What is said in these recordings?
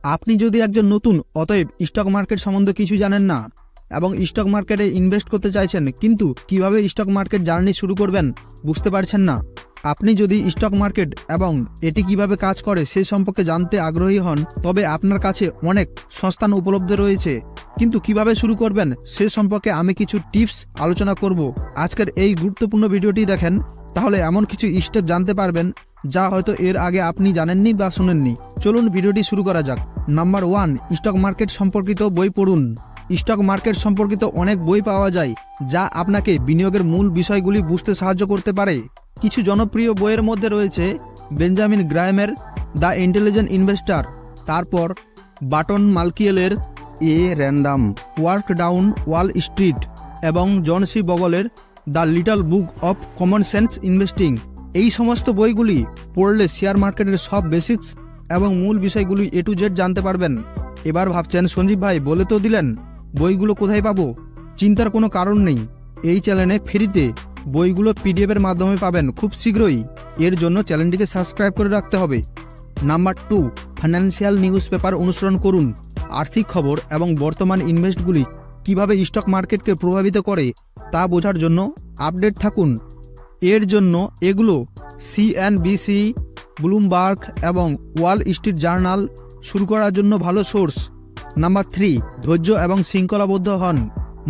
আপনি যদি একজন নতুন অতএব স্টক মার্কেট সম্বন্ধে কিছু জানেন না এবং স্টক মার্কেটে ইনভেস্ট করতে চাইছেন, কিন্তু কিভাবে স্টক মার্কেট জার্নি শুরু করবেন বুঝতে পারছেন না। আপনি যদি স্টক মার্কেট এবং এটি কিভাবে কাজ করে সে সম্পর্কে জানতে আগ্রহী হন, তবে আপনার কাছে অনেক সংস্থান উপলব্ধ রয়েছে, কিন্তু কিভাবে শুরু করবেন সে সম্পর্কে আমি কিছু টিপস আলোচনা করব। আজকের এই গুরুত্বপূর্ণ ভিডিওটি দেখেন, তাহলে এমন কিছু স্টেপ জানতে পারবেন যা হয়তো এর আগে আপনি জানেননি বা শুনেননি। চলুন ভিডিওটি শুরু করা যাক। নাম্বার 1, স্টক মার্কেট সম্পর্কিত বই পড়ুন। স্টক মার্কেট সম্পর্কিত অনেক বই পাওয়া যায় যা আপনাকে বিনিয়োগের মূল বিষয়গুলি বুঝতে সাহায্য করতে পারে। কিছু জনপ্রিয় বইয়ের মধ্যে রয়েছে বেঞ্জামিন গ্রাহামের দ্য ইন্টেলিজেন্ট ইনভেস্টর, তারপর বাটন মালকিয়েলের a random walk down Wall Street এবং জন সি বগলের the little book of common sense investing. এই সমস্ত বইগুলি পড়লে শেয়ার মার্কেটের সব বেসিক্স এবং মূল বিষয়গুলি A to Z জানতে পারবেন। এবার ভাবছেন, সঞ্জীব ভাই বলে তো দিলেন, বইগুলো কোথায় পাবো? চিন্তার কোনো কারণ নেই, এই চ্যানেলে ফ্রিতে বইগুলো PDF এর মাধ্যমে পাবেন খুব শীঘ্রই। এর জন্য চ্যানেলটিকে সাবস্ক্রাইব করে রাখতে হবে। নাম্বার 2, ফাইন্যান্সিয়াল নিউজ পেপার অনুসরণ করুন। আর্থিক খবর এবং বর্তমান ইনভেস্টগুলি কিভাবে স্টক মার্কেটকে প্রভাবিত করে তা বোঝার জন্য আপডেট থাকুন। এর জন্য এগুলো CNBC, ব্লুমবার্গ এবং ওয়াল স্ট্রিট জার্নাল শুরু করার জন্য ভালো সোর্স। নাম্বার 3, ধৈর্য এবং শৃঙ্খলাবদ্ধ হন।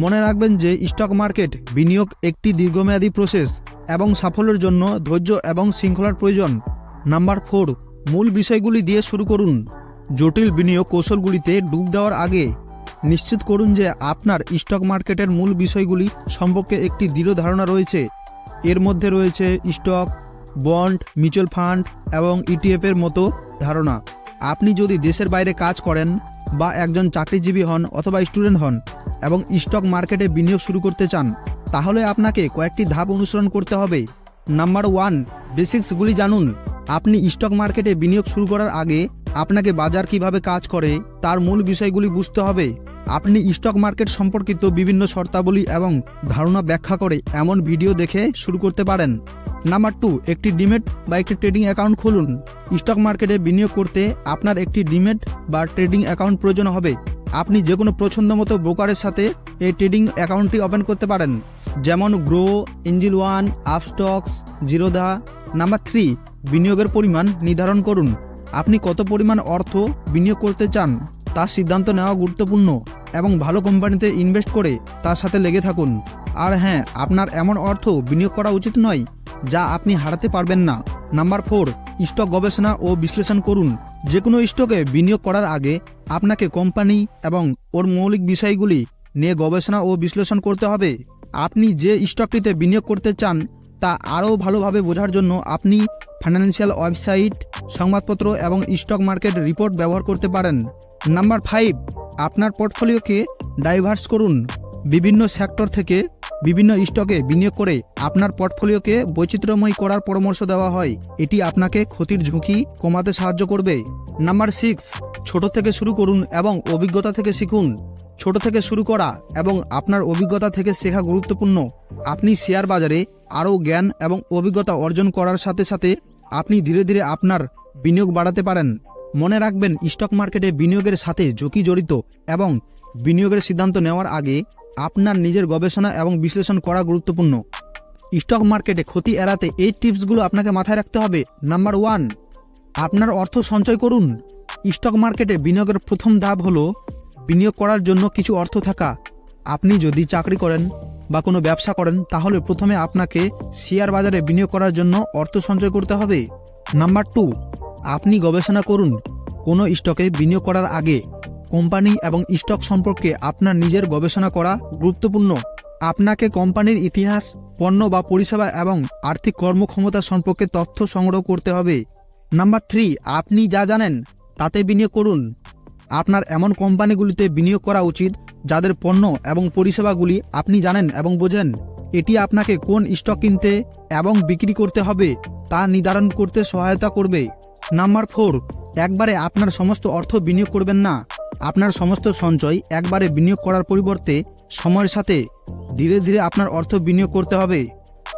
মনে রাখবেন যে স্টক মার্কেট বিনিয়োগ একটি দীর্ঘমেয়াদী প্রসেস এবং সাফল্যের জন্য ধৈর্য এবং শৃঙ্খলার প্রয়োজন। নাম্বার 4, মূল বিষয়গুলি দিয়ে শুরু করুন। জটিল বিনিয়োগ কৌশলগুলিতে ডুব দেওয়ার আগে নিশ্চিত করুন যে আপনার স্টক মার্কেটের মূল বিষয়গুলি সম্পর্কে একটি দৃঢ় ধারণা রয়েছে। এর মধ্যে রয়েছে স্টক, বন্ড, মিউচুয়াল ফান্ড এবং ETF এর মতো ধারণা। আপনি যদি দেশের বাইরে কাজ করেন বা একজন চাকরিজীবী হন অথবা স্টুডেন্ট হন এবং স্টক মার্কেটে বিনিয়োগ শুরু করতে চান, তাহলে আপনাকে কয়েকটি ধাপ অনুসরণ করতে হবে। নাম্বার 1, বেসিক্সগুলি জানুন। আপনি স্টক মার্কেটে বিনিয়োগ শুরু করার আগে আপনাকে বাজার কিভাবে কাজ করে তার মূল বিষয়গুলি বুঝতে হবে। আপনি স্টক মার্কেট সম্পর্কিত বিভিন্ন শর্তাবলী এবং ধারণা ব্যাখ্যা করে এমন ভিডিও দেখে শুরু করতে পারেন। নাম্বার 2, একটি ডিমেট বা একটি ট্রেডিং অ্যাকাউন্ট খুলুন। স্টক মার্কেটে বিনিয়োগ করতে আপনার একটি ডিমেট বা ট্রেডিং অ্যাকাউন্ট প্রয়োজন হবে। আপনি যে কোনো পছন্দমতো ব্রোকারের সাথে এই ট্রেডিং অ্যাকাউন্টটি ওপেন করতে পারেন, যেমন grow, Angel one, Upstox, Zerodha. Number 3, বিনিয়োগের পরিমাণ নির্ধারণ করুন। আপনি কত পরিমাণ অর্থ বিনিয়োগ করতে চান তার সিদ্ধান্ত নেওয়া গুরুত্বপূর্ণ এবং ভালো কোম্পানিতে ইনভেস্ট করে তার সাথে লেগে থাকুন। আর হ্যাঁ, আপনার এমন অর্থ বিনিয়োগ করা উচিত নয় যা আপনি হারাতে পারবেন না। নাম্বার 4, স্টক গবেষণা ও বিশ্লেষণ করুন। যে কোনো স্টকে বিনিয়োগ করার আগে আপনাকে কোম্পানি এবং ওর মৌলিক বিষয়গুলি নিয়ে গবেষণা ও বিশ্লেষণ করতে হবে। আপনি যে স্টকটিতে বিনিয়োগ করতে চান তা আরও ভালোভাবে বোঝার জন্য আপনি ফাইন্যান্সিয়াল ওয়েবসাইট, সংবাদপত্র এবং স্টক মার্কেট রিপোর্ট ব্যবহার করতে পারেন। নাম্বার 5, আপনার পোর্টফোলিওকে ডাইভার্স করুন। বিভিন্ন সেক্টর থেকে বিভিন্ন স্টকে বিনিয়োগ করে আপনার পোর্টফোলিওকে বৈচিত্র্যময় করার পরামর্শ দেওয়া হয়। এটি আপনাকে ক্ষতির ঝুঁকি কমাতে সাহায্য করবে। নাম্বার 6, ছোট থেকে শুরু করুন এবং অভিজ্ঞতা থেকে শিখুন। ছোট থেকে শুরু করা এবং আপনার অভিজ্ঞতা থেকে শেখা গুরুত্বপূর্ণ। আপনি শেয়ার বাজারে আরও জ্ঞান এবং অভিজ্ঞতা অর্জন করার সাথে সাথে আপনি ধীরে ধীরে আপনার বিনিয়োগ বাড়াতে পারেন। মনে রাখবেন, স্টক মার্কেটে বিনিয়োগের সাথে ঝুঁকি জড়িত এবং বিনিয়োগের সিদ্ধান্ত নেওয়ার আগে আপনার নিজের গবেষণা এবং বিশ্লেষণ করা গুরুত্বপূর্ণ। স্টক মার্কেটে ক্ষতি এড়াতে এই টিপসগুলো আপনাকে মাথায় রাখতে হবে। নাম্বার 1, আপনার অর্থ সঞ্চয় করুন। স্টক মার্কেটে বিনিয়োগের প্রথম ধাপ হলো বিনিয়োগ করার জন্য কিছু অর্থ থাকা। আপনি যদি চাকরি করেন বা কোনো ব্যবসা করেন, তাহলে প্রথমে আপনাকে শেয়ার বাজারে বিনিয়োগ করার জন্য অর্থ সঞ্চয় করতে হবে। নাম্বার 2, আপনি গবেষণা করুন। কোনো স্টকে বিনিয়োগ করার আগে কোম্পানি এবং স্টক সম্পর্কে আপনার নিজের গবেষণা করা গুরুত্বপূর্ণ। আপনাকে কোম্পানির ইতিহাস, পণ্য বা পরিষেবা এবং আর্থিক কর্মক্ষমতা সম্পর্কে তথ্য সংগ্রহ করতে হবে। নাম্বার 3, আপনি যা জানেন তাতে বিনিয়োগ করুন। আপনার এমন কোম্পানিগুলিতে বিনিয়োগ করা উচিত যাদের পণ্য এবং পরিষেবাগুলি আপনি জানেন এবং বোঝেন। এটি আপনাকে কোন স্টক কিনতে এবং বিক্রি করতে হবে তা নির্ধারণ করতে সহায়তা করবে। নাম্বার 4, একবারে আপনার সমস্ত অর্থ বিনিয়োগ করবেন না। আপনার সমস্ত সঞ্চয় একবারে বিনিয়োগ করার পরিবর্তে সময়ের সাথে ধীরে ধীরে আপনার অর্থ বিনিয়োগ করতে হবে।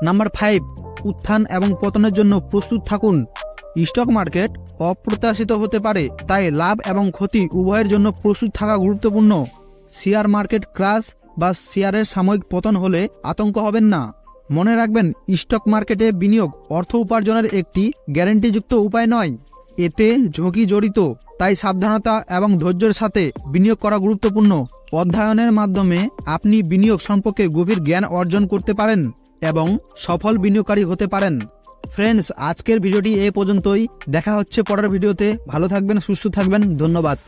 নাম্বার 5, উত্থান এবং পতনের জন্য প্রস্তুত থাকুন। স্টক মার্কেট অপ্রত্যাশিত হতে পারে, তাই লাভ এবং ক্ষতি উভয়ের জন্য প্রস্তুত থাকা গুরুত্বপূর্ণ। শেয়ার মার্কেট ক্র্যাশ বা শেয়ারের সাময়িক পতন হলে আতঙ্ক হবেন না। মনে রাখবেন, স্টক মার্কেটে বিনিয়োগ অর্থ উপার্জনের একটি গ্যারান্টিযুক্ত উপায় নয়, এতে ঝুঁকি জড়িত। তাই সাবধানতা এবং ধৈর্যের সাথে বিনিয়োগ করা গুরুত্বপূর্ণ। অধ্যয়নের মাধ্যমে আপনি বিনিয়োগ সম্পর্কে গভীর জ্ঞান অর্জন করতে পারেন এবং সফল বিনিয়োগকারী হতে পারেন। ফ্রেন্ডস, আজকের ভিডিওটি এ পর্যন্তই। দেখা হচ্ছে পরের ভিডিওতে। ভালো থাকবেন, সুস্থ থাকবেন। ধন্যবাদ।